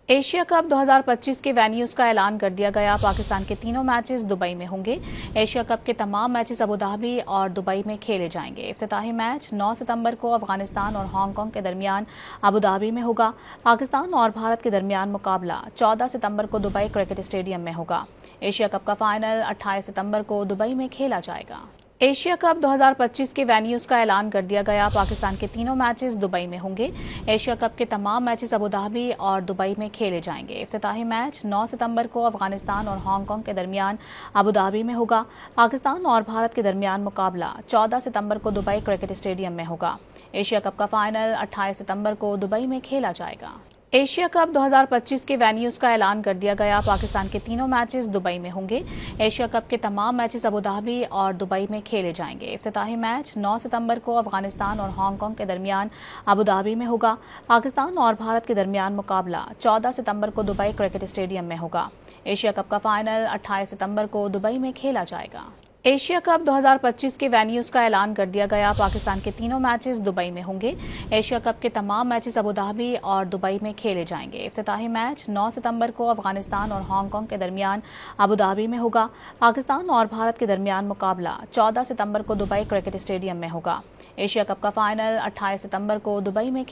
Asia cup 2025 کے venues کا اعلان کر دیا گیا۔ پاکستان کے تینوں میچز دبئی میں ہوں گے۔ ایشیا کپ کے تمام میچز ابوظہبی اور دبئی میں کھیلے جائیں گے۔ افتتاحی میچ 9 ستمبر کو افغانستان اور ہانگ کانگ کے درمیان ابوظہبی میں ہوگا۔ پاکستان اور بھارت کے درمیان مقابلہ 14 ستمبر کو دبئی کرکٹ اسٹیڈیم میں ہوگا۔ ایشیا کپ کا فائنل 28 ستمبر کو دبئی میں کھیلا جائے گا۔ ایشیا کپ 2025 کے وینیوز کا اعلان کر دیا گیا۔ پاکستان کے تینوں میچز دبئی میں ہوں گے۔ ایشیا کپ کے تمام میچز ابوظہبی اور دبئی میں کھیلے جائیں گے۔ افتتاحی میچ 9 ستمبر کو افغانستان اور ہانگ کانگ کے درمیان ابوظہبی میں ہوگا۔ پاکستان اور بھارت کے درمیان مقابلہ 14 ستمبر کو دبئی کرکٹ اسٹیڈیم میں ہوگا۔ ایشیا کپ کا فائنل 28 ستمبر کو دبئی میں کھیلا جائے گا۔ ایشیا کپ 2025 کے وینیوز کا اعلان کر دیا گیا۔ پاکستان کے تینوں میچز دبئی میں ہوں گے۔ ایشیا کپ کے تمام میچز ابوظہبی اور دبئی میں کھیلے جائیں گے۔ افتتاحی میچ 9 ستمبر کو افغانستان اور ہانگ کانگ کے درمیان ابوظہبی میں ہوگا۔ پاکستان اور بھارت کے درمیان مقابلہ 14 ستمبر کو دبئی کرکٹ اسٹیڈیم میں ہوگا۔ ایشیا کپ کا فائنل 28 ستمبر کو دبئی میں کھیلا جائے گا۔ ایشیا کپ 2025 کے وینیوز کا اعلان کر دیا گیا۔ پاکستان کے تینوں میچز دبئی میں ہوں گے۔ ایشیا کپ کے تمام میچز ابوظہبی اور دبئی میں کھیلے جائیں گے۔ افتتاحی میچ 9 ستمبر کو افغانستان اور ہانگ کانگ کے درمیان ابوظہبی میں ہوگا۔ پاکستان اور بھارت کے درمیان مقابلہ 14 ستمبر کو دبئی کرکٹ اسٹیڈیم میں ہوگا۔ ایشیا کپ کا فائنل 28 ستمبر کو دبئی میں کھیلا